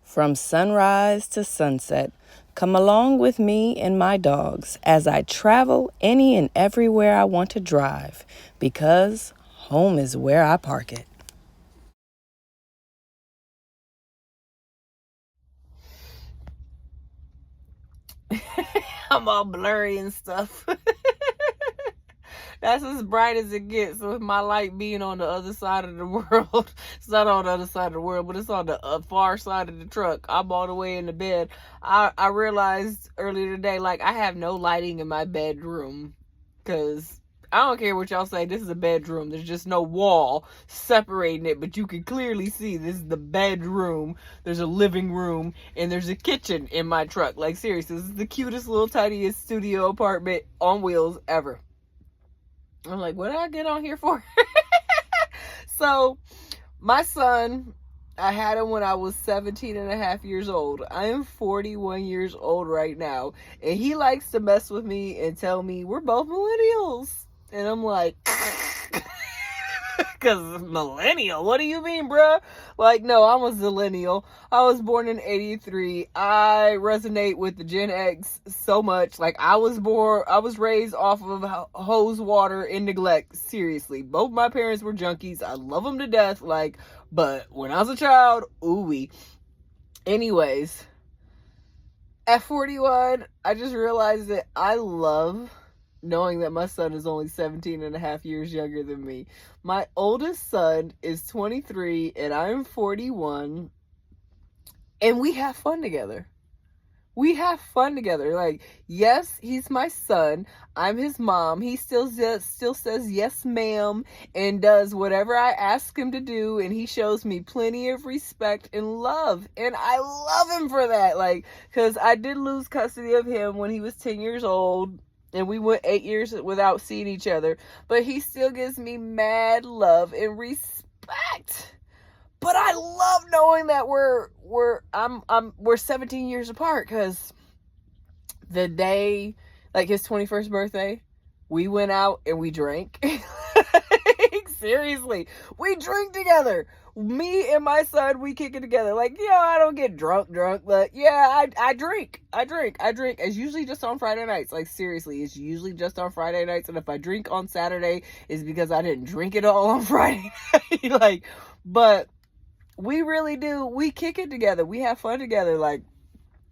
From sunrise to sunset, come along with me and my dogs as I travel any and everywhere I want to drive, because home is where I park it. I'm all blurry and stuff. That's as bright as it gets with my light being on the other side of the world. It's not on the other side of the world, but it's on the far side of the truck. I'm all the way in the bed. I realized earlier today, like, I have no lighting in my bedroom because I don't care what y'all say. This is a bedroom. There's just no wall separating it, but you can clearly see this is the bedroom. There's a living room and there's a kitchen in my truck. Like, seriously, this is the cutest little tiniest studio apartment on wheels ever. I'm like, what did I get on here for? So, my son, I had him when I was 17 and a half years old. I am 41 years old right now. And he likes to mess with me and tell me we're both millennials. And I'm like, because millennial, what do you mean, bruh? Like, no, I'm a zillennial. I was born in 83. I resonate with the Gen X so much. Like, I was raised off of hose water and neglect. Seriously. Both my parents were junkies. I love them to death. Like, but when I was a child, ooh-wee. Anyways, at 41, I just realized that I love knowing that my son is only 17 and a half years younger than me. My oldest son is 23 and I'm 41, and we have fun together. We have fun together. Like, yes, he's my son. I'm his mom. He still says yes, ma'am, and does whatever I ask him to do, and he shows me plenty of respect and love. And I love him for that. Like, because I did lose custody of him when he was 10 years old. And we went 8 years without seeing each other. But he still gives me mad love and respect. But I love knowing that we're 17 years apart, because the day, like his 21st birthday, we went out and we drank. Seriously, we drink together. Me and my son, we kick it together. Like, yeah, I don't get drunk, but yeah, I drink. It's usually just on Friday nights. Like, seriously, it's usually just on Friday nights. And if I drink on Saturday, it's because I didn't drink it all on Friday night. Like, but we really do. We kick it together. We have fun together. Like,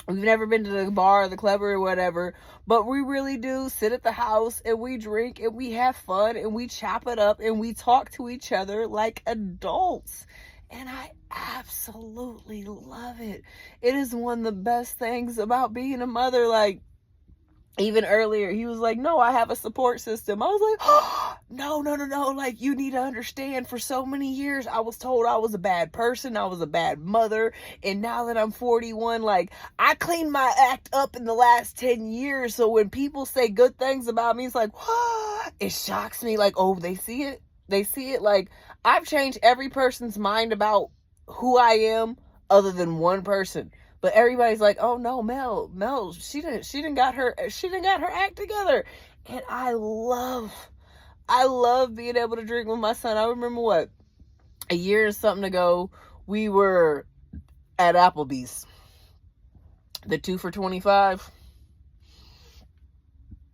we've never been to the bar or the club or whatever, but we really do sit at the house and we drink and we have fun and we chop it up and we talk to each other like adults. And I absolutely love it. It is one of the best things about being a mother. Like, even earlier, he was like, no, I have a support system. I was like, oh, no. Like, you need to understand, for so many years, I was told I was a bad person. I was a bad mother. And now that I'm 41, like, I cleaned my act up in the last 10 years. So when people say good things about me, it's like, it shocks me. Like, oh, they see it. They see it. Like, I've changed every person's mind about who I am other than one person. But everybody's like, oh no, Mel, she didn't got her act together. And I love being able to drink with my son. I remember a year or something ago, we were at Applebee's. The 2 for $25.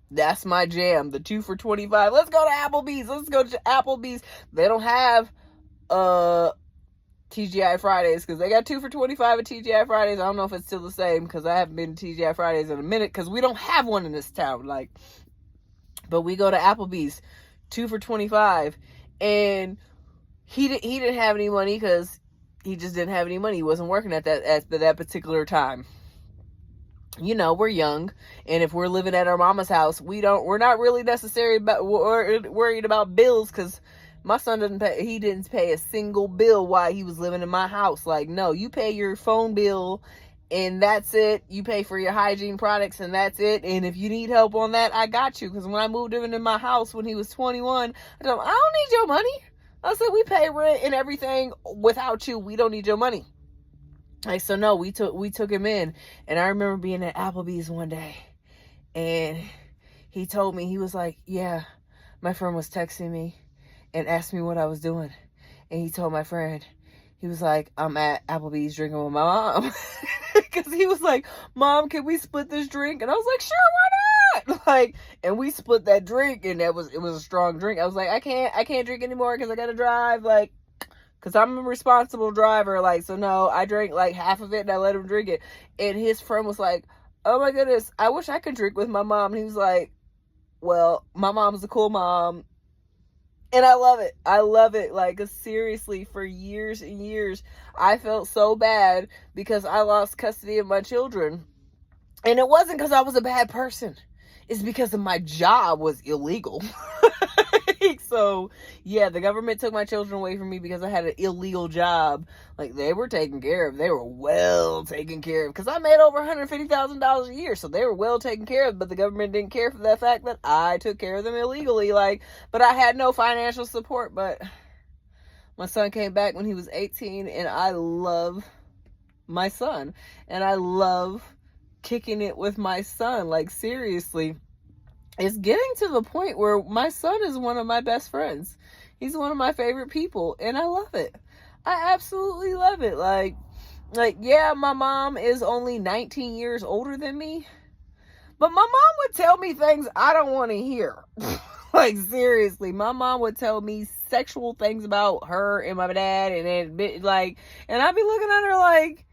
That's my jam. The 2 for $25. Let's go to Applebee's. They don't have TGI Fridays, because they got 2 for $25 at TGI Fridays. I don't know if it's still the same, because I haven't been to TGI Fridays in a minute, because we don't have one in this town. Like, but we go to Applebee's, 2 for $25, and he didn't have any money, because he just didn't have any money. He wasn't working at that particular time. You know, we're young, and if we're living at our mama's house, we're not really necessarily worried about bills, because my son didn't pay a single bill while he was living in my house. Like, no, you pay your phone bill and that's it. You pay for your hygiene products and that's it. And if you need help on that, I got you. Because when I moved him into my house when he was 21, I told him, I don't need your money. I said, we pay rent and everything without you. We don't need your money. Like, so no, we took him in. And I remember being at Applebee's one day, and he told me, he was like, yeah, my friend was texting me and asked me what I was doing. And he told my friend, He was like, I'm at Applebee's drinking with my mom. Because he was like, Mom, can we split this drink? And I was like, sure, why not? Like, and we split that drink, and it was a strong drink. I was like, I can't drink anymore because I gotta drive, like, because I'm a responsible driver. Like, so no, I drank like half of it and I let him drink it. And his friend was like, oh my goodness, I wish I could drink with my mom. And he was like, well, my mom's a cool mom. And I love it. I love it. Like, seriously, for years and years, I felt so bad because I lost custody of my children. And it wasn't because I was a bad person. It's because of my job was illegal. So, yeah, the government took my children away from me because I had an illegal job. Like, they were taken care of. They were well taken care of. Because I made over $150,000 a year. So they were well taken care of. But the government didn't care for the fact that I took care of them illegally. Like, but I had no financial support. But my son came back when he was 18. And I love my son. And I love kicking it with my son. Like, seriously. It's getting to the point where my son is one of my best friends. He's one of my favorite people, and I love it. I absolutely love it. Like, yeah, my mom is only 19 years older than me, but my mom would tell me things I don't want to hear. Like, seriously, my mom would tell me sexual things about her and my dad, and I'd be looking at her like,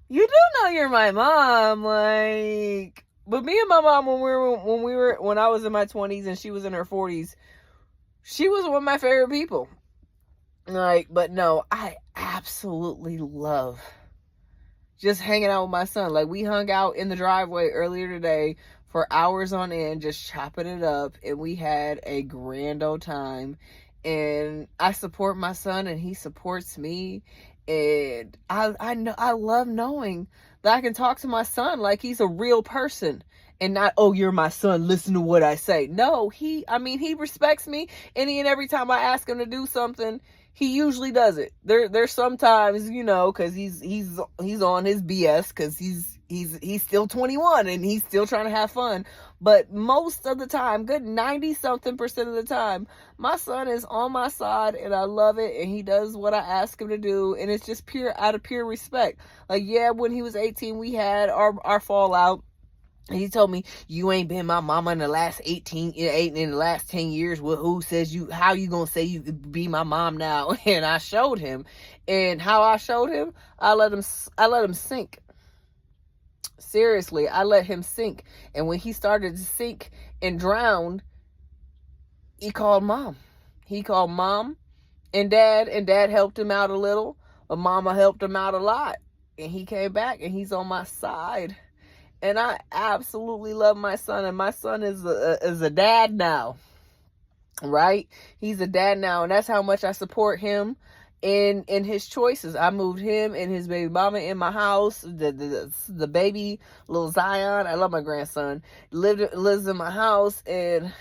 you do know you're my mom, like. But me and my mom, when I was in my 20s and she was in her 40s, she was one of my favorite people. Like, but no, I absolutely love just hanging out with my son. Like, we hung out in the driveway earlier today for hours on end, just chopping it up, and we had a grand old time. And I support my son, and he supports me. And I know, I love knowing that I can talk to my son like he's a real person and not, oh, you're my son, listen to what I say. No, he respects me, and every time I ask him to do something, he usually does it. There's sometimes, because he's on his BS because he's still 21 and he's still trying to have fun. But most of the time, good 90-something% of the time, my son is on my side, and I love it, and he does what I ask him to do, and it's just out of pure respect. Like, yeah, when he was 18, we had our fallout. And he told me, you ain't been my mama in the last 10 years. Well, who says how you gonna say you could be my mom now? And I showed him. And how I showed him, I let him sink. Seriously, I let him sink. And when he started to sink and drown, he called mom. He called mom and dad helped him out a little, but mama helped him out a lot. And he came back, and he's on my side. And I absolutely love my son, and my son is a dad now, right? He's a dad now, and that's how much I support him in his choices. I moved him and his baby mama in my house. The baby, little Zion, I love my grandson, lives in my house, and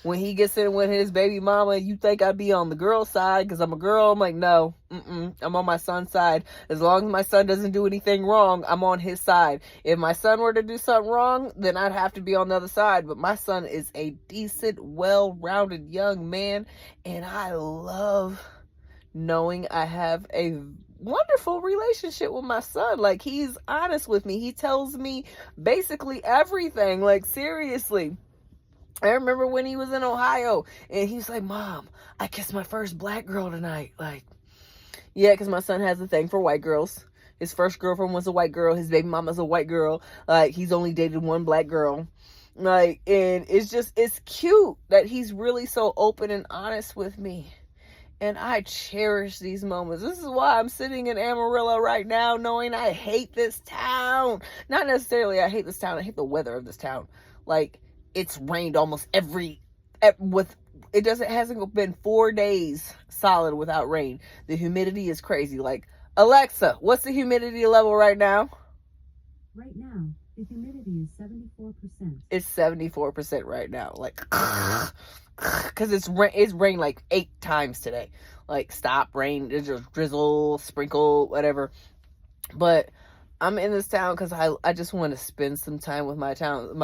when he gets in with his baby mama, you think I'd be on the girl side because I'm a girl. I'm like, no, I'm on my son's side. As long as my son doesn't do anything wrong, I'm on his side. If my son were to do something wrong, then I'd have to be on the other side. But my son is a decent, well-rounded young man, and I love knowing I have a wonderful relationship with my son. Like, he's honest with me. He tells me basically everything. Like, seriously. I remember when he was in Ohio, and he was like, Mom, I kissed my first black girl tonight. Like, yeah, because my son has a thing for white girls. His first girlfriend was a white girl. His baby mama's a white girl. Like, he's only dated one black girl. Like, and it's cute that he's really so open and honest with me. And I cherish these moments. This is why I'm sitting in Amarillo right now, knowing I hate this town. Not necessarily I hate this town. I hate the weather of this town. Like, it's rained almost it hasn't been 4 days solid without rain. The humidity is crazy. Like, Alexa, what's the humidity level right now? Right now, the humidity is 74%. It's 74% right now. Like, because it's rained like 8 times today. Like, stop, rain, just drizzle, sprinkle, whatever. But I'm in this town because I just want to spend some time with my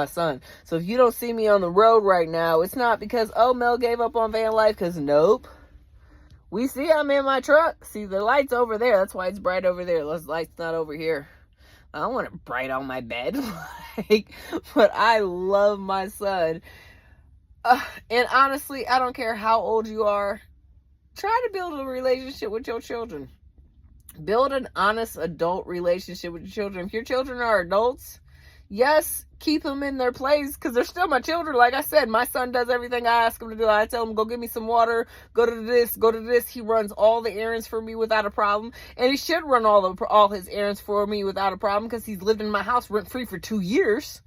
son. So if you don't see me on the road right now, it's not because, oh, Mel gave up on van life, because nope. We see I'm in my truck. See, the light's over there. That's why it's bright over there. The light's not over here. I don't want it bright on my bed. But I love my son. And honestly, I don't care how old you are. Try to build a relationship with your children. Build an honest adult relationship with your children. If your children are adults, yes, keep them in their place because they're still my children. Like I said, my son does everything I ask him to do. I tell him, go get me some water, go to this, go to this. He runs all the errands for me without a problem. And he should run all his errands for me without a problem because he's lived in my house rent-free for 2 years.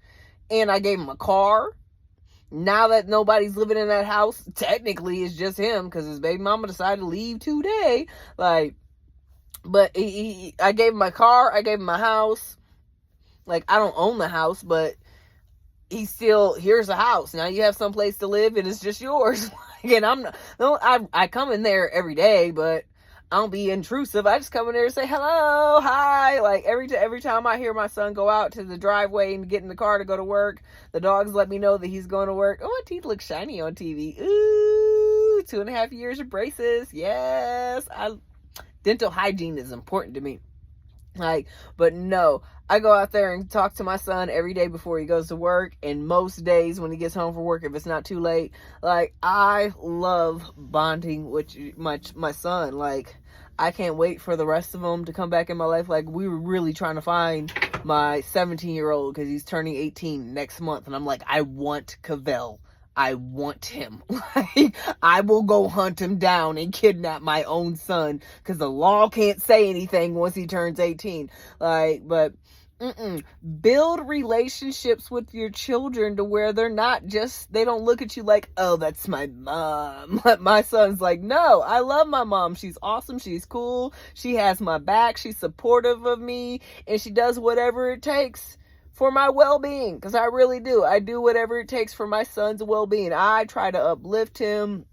And I gave him a car. Now that nobody's living in that house, technically it's just him because his baby mama decided to leave today. Like, but I gave him my car, I gave him my house. Like, I don't own the house, but here's a house. Now you have some place to live and it's just yours. And I come in there every day, but I don't be intrusive. I just come in there and say hello, hi. Like every time I hear my son go out to the driveway and get in the car to go to work, the dogs let me know that he's going to work. Oh, my teeth look shiny on TV. Ooh, 2.5 years of braces. Yes. Dental hygiene is important to me. Like, but no, I go out there and talk to my son every day before he goes to work, and most days when he gets home from work, if it's not too late. Like, I love bonding with my son. Like, I can't wait for the rest of them to come back in my life. Like, we were really trying to find my 17-year-old because he's turning 18 next month, and I'm like, I want Cavell. I want him. Like, I will go hunt him down and kidnap my own son because the law can't say anything once he turns 18. Like, but build relationships with your children to where they don't look at you like, oh, that's my mom. My son's like, no, I love my mom. She's awesome. She's cool. She has my back. She's supportive of me, and she does whatever it takes for my well-being, because I really do. I do whatever it takes for my son's well-being. I try to uplift him.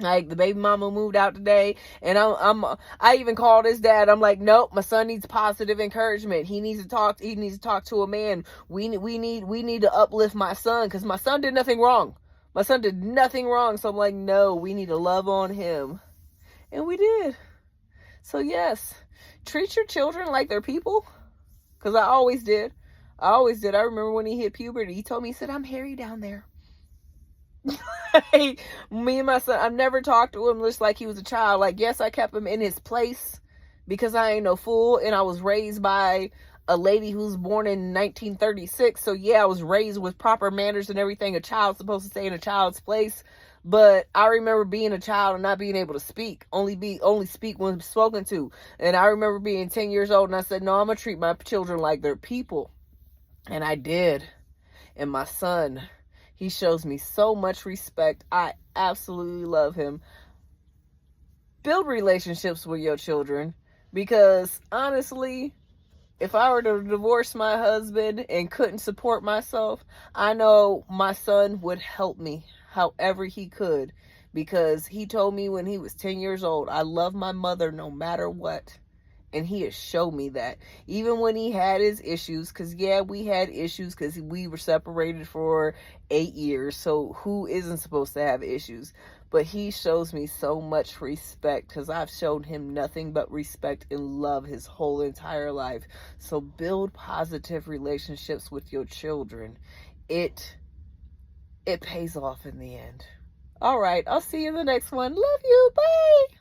Like, the baby mama moved out today, and I even called his dad. I'm like, nope, my son needs positive encouragement. He needs to talk to a man. We need to uplift my son, because my son did nothing wrong. My son did nothing wrong. So I'm like, no, we need to love on him. And we did. So yes, treat your children like they're people, because I always did. I remember when he hit puberty, he told me, he said, I'm hairy down there. Me and my son, I've never talked to him just like he was a child. Like, yes, I kept him in his place because I ain't no fool. And I was raised by a lady who's born in 1936. So yeah, I was raised with proper manners and everything a child's supposed to stay in a child's place. But I remember being a child and not being able to speak, only speak when spoken to. And I remember being 10 years old and I said, no, I'm going to treat my children like they're people. And I did. And my son, he shows me so much respect. I absolutely love him. Build relationships with your children, because honestly, if I were to divorce my husband and couldn't support myself, I know my son would help me however he could, because he told me when he was 10 years old, I love my mother no matter what. And he has shown me that. Even when he had his issues, because yeah, we had issues because we were separated for 8 years. So who isn't supposed to have issues? But he shows me so much respect because I've shown him nothing but respect and love his whole entire life. So build positive relationships with your children. It pays off in the end. All right, I'll see you in the next one. Love you. Bye.